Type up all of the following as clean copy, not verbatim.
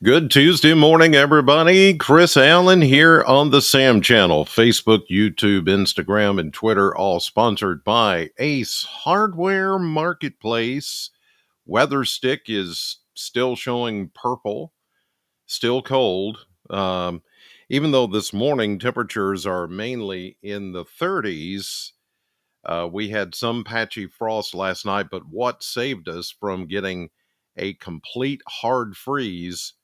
Good Tuesday morning, everybody. Chris Allen here on the Sam channel. Facebook, YouTube, Instagram, and Twitter, all sponsored by Ace Hardware Marketplace. Weather stick is still showing purple, still cold. Even though this morning temperatures are mainly in the 30s, we had some patchy frost last night, but what saved us from getting a complete hard freeze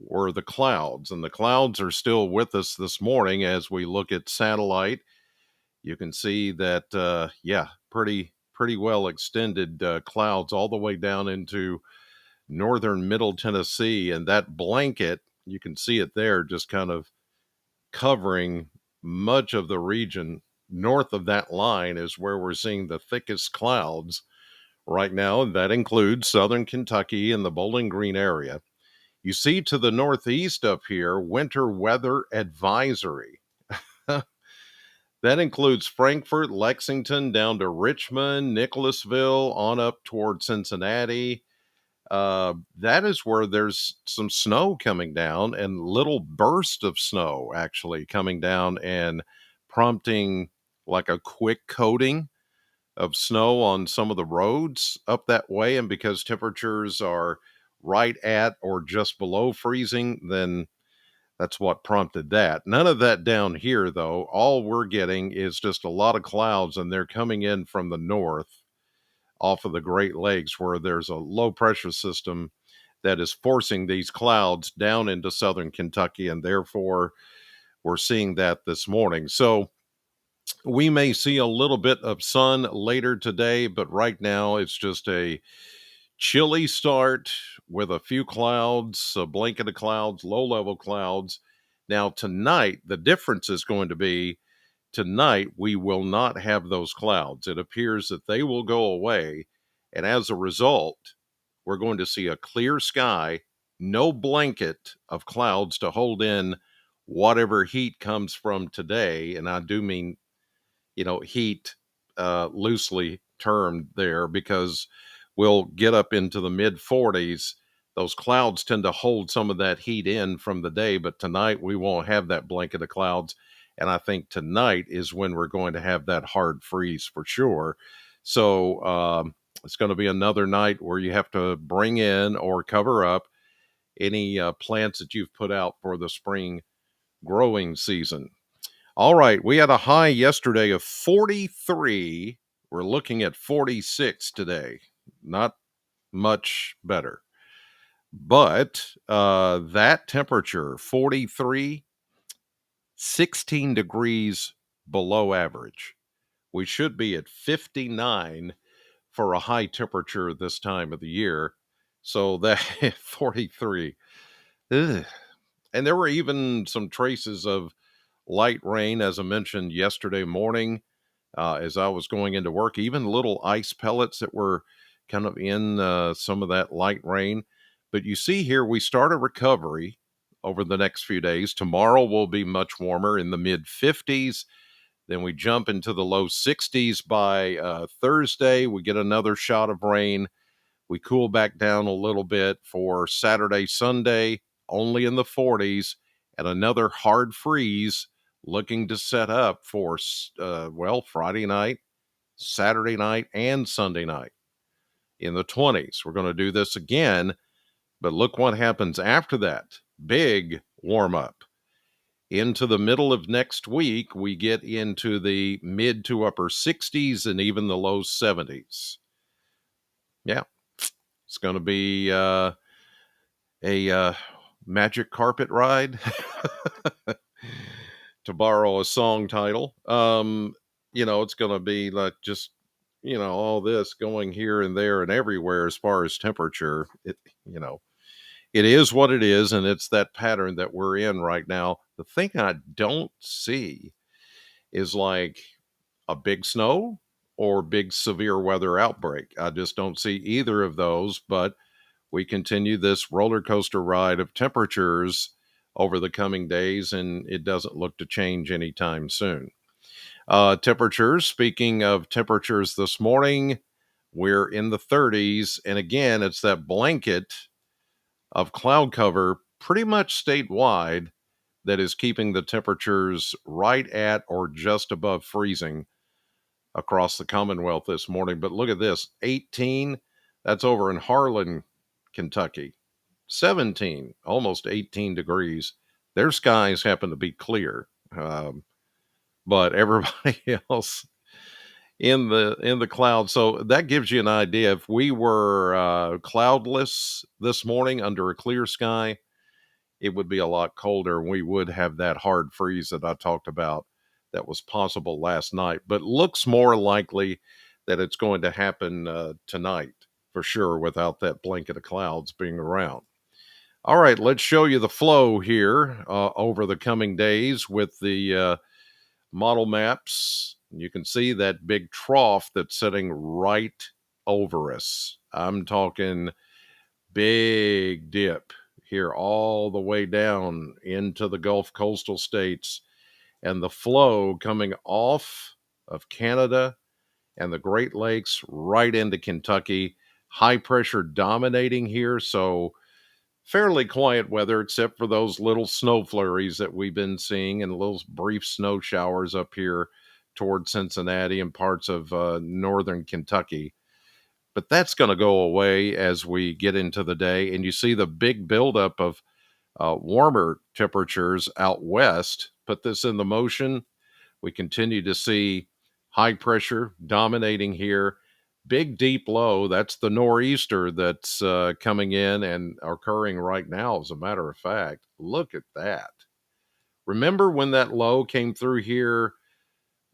were the clouds. And the clouds are still with us this morning as we look at satellite. You can see that, pretty well extended clouds all the way down into northern middle Tennessee. And that blanket, you can see it there, just kind of covering much of the region north of that line is where we're seeing the thickest clouds right now. And that includes southern Kentucky and the Bowling Green area. You see to the northeast up here, winter weather advisory. That includes Frankfort, Lexington, down to Richmond, Nicholasville, on up toward Cincinnati. That is where there's some snow coming down and little bursts of snow actually coming down and prompting like a quick coating of snow on some of the roads up that way. And because temperatures are right at or just below freezing, then that's what prompted that. None of that down here, though. All we're getting is just a lot of clouds, and they're coming in from the north off of the Great Lakes, where there's a low pressure system that is forcing these clouds down into southern Kentucky, and therefore we're seeing that this morning. So we may see a little bit of sun later today, but right now it's just a chilly start with a few clouds, a blanket of clouds, low level clouds. Now, tonight, the difference is going to be tonight we will not have those clouds. It appears that they will go away. And as a result, we're going to see a clear sky, no blanket of clouds to hold in whatever heat comes from today. And I do mean, heat loosely termed there because we'll get up into the mid 40s. Those clouds tend to hold some of that heat in from the day, but tonight we won't have that blanket of clouds. And I think tonight is when we're going to have that hard freeze for sure. So it's going to be another night where you have to bring in or cover up any plants that you've put out for the spring growing season. All right, we had a high yesterday of 43. We're looking at 46 today. Not much better. But that temperature, 43, 16 degrees below average. We should be at 59 for a high temperature this time of the year. So that 43. Ugh. And there were even some traces of light rain, as I mentioned yesterday morning, as I was going into work, even little ice pellets that were kind of in some of that light rain. But you see here, we start a recovery over the next few days. Tomorrow will be much warmer in the mid 50s. Then we jump into the low 60s by Thursday. We get another shot of rain. We cool back down a little bit for Saturday, Sunday, only in the 40s, and another hard freeze looking to set up for, Friday night, Saturday night, and Sunday night in the 20s. We're going to do this again, but look what happens after that. Big warm up. Into the middle of next week, we get into the mid to upper 60s and even the low 70s. Yeah, it's going to be a magic carpet ride, to borrow a song title. It's going to be like just, all this going here and there and everywhere as far as temperature. You know, it is what it is, and it's that pattern that we're in right now. The thing I don't see is like a big snow or big severe weather outbreak. I just don't see either of those, but we continue this roller coaster ride of temperatures over the coming days, and it doesn't look to change anytime soon. Temperatures, speaking of temperatures this morning, we're in the 30s. And again, it's that blanket of cloud cover pretty much statewide that is keeping the temperatures right at or just above freezing across the Commonwealth this morning. But look at this, 18, that's over in Harlan, Kentucky. 17, almost 18 degrees. Their skies happen to be clear. But everybody else in the clouds. So that gives you an idea. If we were cloudless this morning under a clear sky, it would be a lot colder, and we would have that hard freeze that I talked about that was possible last night. But looks more likely that it's going to happen tonight for sure, without that blanket of clouds being around. All right, let's show you the flow here over the coming days with the model maps. You can see that big trough that's sitting right over us. I'm talking big dip here all the way down into the Gulf coastal states, and the flow coming off of Canada and the Great Lakes right into Kentucky. High pressure dominating here, so fairly quiet weather except for those little snow flurries that we've been seeing and little brief snow showers up here towards Cincinnati and parts of northern Kentucky. But that's going to go away as we get into the day. And you see the big buildup of warmer temperatures out west. Put this into motion. We continue to see high pressure dominating here. Big deep low, that's the nor'easter that's coming in and occurring right now, as a matter of fact. Look at that. Remember when that low came through here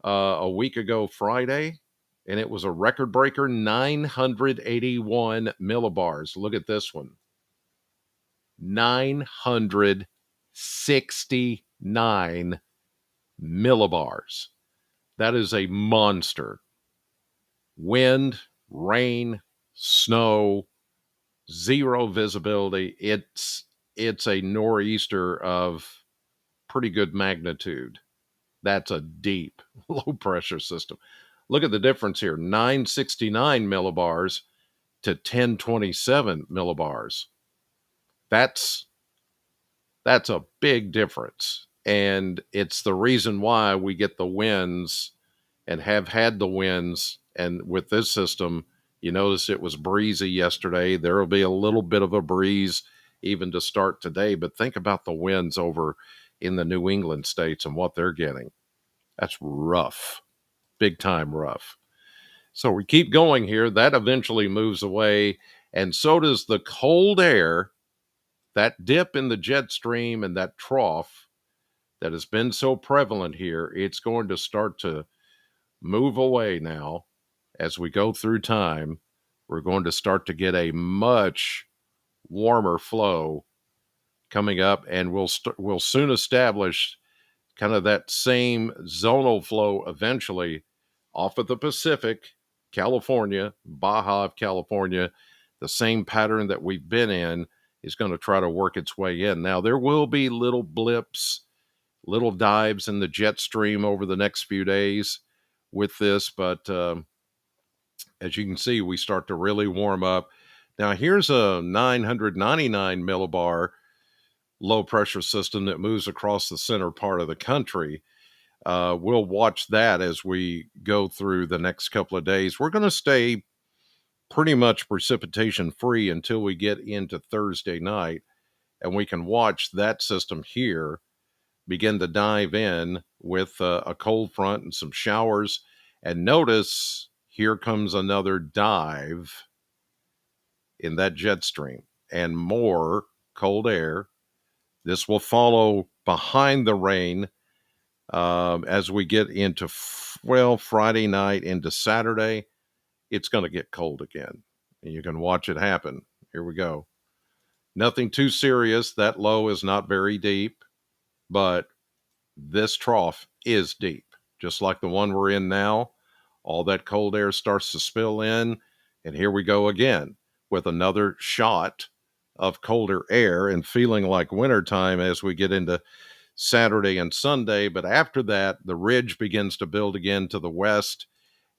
a week ago Friday? And it was a record breaker, 981 millibars. Look at this one, 969 millibars. That is a monster. Wind, rain, snow, zero visibility. It's a nor'easter of pretty good magnitude. That's a deep low pressure system. Look at the difference here, 969 millibars to 1027 millibars. That's a big difference. And it's the reason why we get the winds and have had the winds. And with this system, you notice it was breezy yesterday. There will be a little bit of a breeze even to start today. But think about the winds over in the New England states and what they're getting. That's rough, big time rough. So we keep going here. That eventually moves away. And so does the cold air, that dip in the jet stream and that trough that has been so prevalent here. It's going to start to move away now as we go through time. We're going to start to get a much warmer flow coming up, and we'll soon establish kind of that same zonal flow eventually off of the Pacific, California, Baja of California. The same pattern that we've been in is going to try to work its way in. Now, there will be little blips, little dives in the jet stream over the next few days with this, but as you can see, we start to really warm up. Now, here's a 999 millibar low pressure system that moves across the center part of the country. We'll watch that as we go through the next couple of days. We're going to stay pretty much precipitation free until we get into Thursday night, and we can watch that system here begin to dive in with a cold front and some showers. And notice here comes another dive in that jet stream and more cold air. This will follow behind the rain as we get into, Friday night into Saturday. It's going to get cold again. And you can watch it happen. Here we go. Nothing too serious. That low is not very deep, but this trough is deep, just like the one we're in now. All that cold air starts to spill in, and here we go again with another shot of colder air and feeling like wintertime as we get into Saturday and Sunday. But after that, the ridge begins to build again to the west,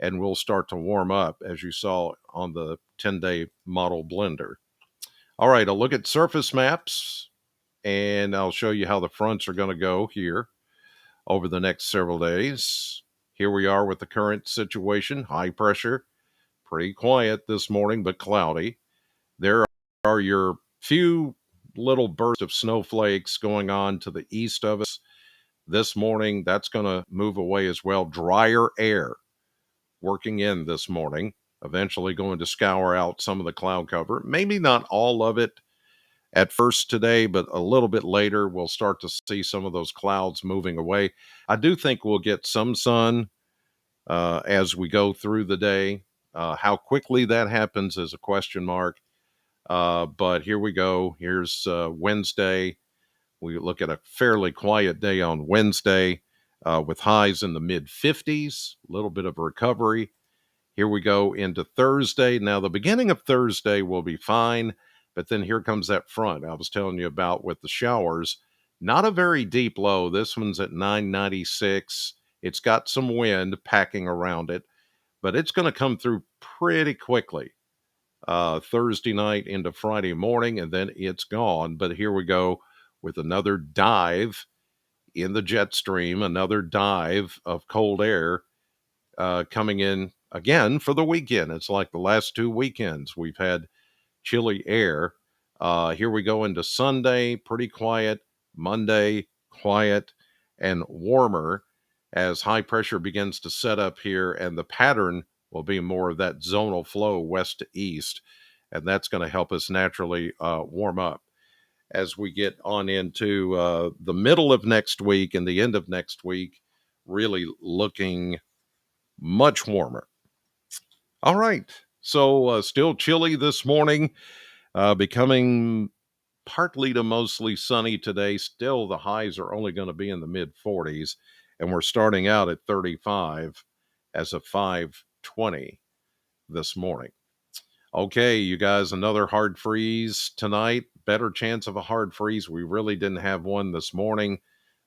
and we'll start to warm up, as you saw on the 10-day model blender. All right, a look at surface maps and I'll show you how the fronts are going to go here over the next several days. Here we are with the current situation. High pressure, pretty quiet this morning, but cloudy. There are your few little bursts of snowflakes going on to the east of us this morning. That's going to move away as well. Drier air working in this morning, eventually going to scour out some of the cloud cover. Maybe not all of it at first today, but a little bit later, we'll start to see some of those clouds moving away. I do think we'll get some sun as we go through the day. How quickly that happens is a question mark. But here we go. Here's Wednesday. We look at a fairly quiet day on Wednesday with highs in the mid 50s, a little bit of a recovery. Here we go into Thursday. Now, the beginning of Thursday will be fine, but then here comes that front I was telling you about with the showers. Not a very deep low. This one's at 996. It's got some wind packing around it, but it's going to come through pretty quickly Thursday night into Friday morning, and then it's gone. But here we go with another dive in the jet stream, another dive of cold air coming in again for the weekend. It's like the last two weekends we've had chilly air. Here we go into Sunday, pretty quiet. Monday, quiet and warmer as high pressure begins to set up here, and the pattern will be more of that zonal flow west to east, and that's going to help us naturally warm up as we get on into the middle of next week and the end of next week, really looking much warmer. All right. So still chilly this morning, becoming partly to mostly sunny today. Still, the highs are only going to be in the mid 40s, and we're starting out at 35 as of 5:20 this morning. Okay, you guys, another hard freeze tonight. Better chance of a hard freeze. We really didn't have one this morning,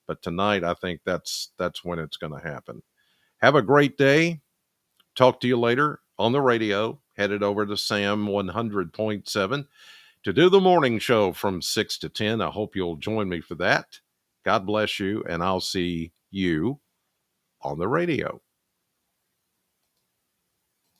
but tonight I think that's when it's going to happen. Have a great day. Talk to you later on the radio. Headed over to Sam 100.7 to do the morning show from 6 to 10. I hope you'll join me for that. God bless you, and I'll see you on the radio.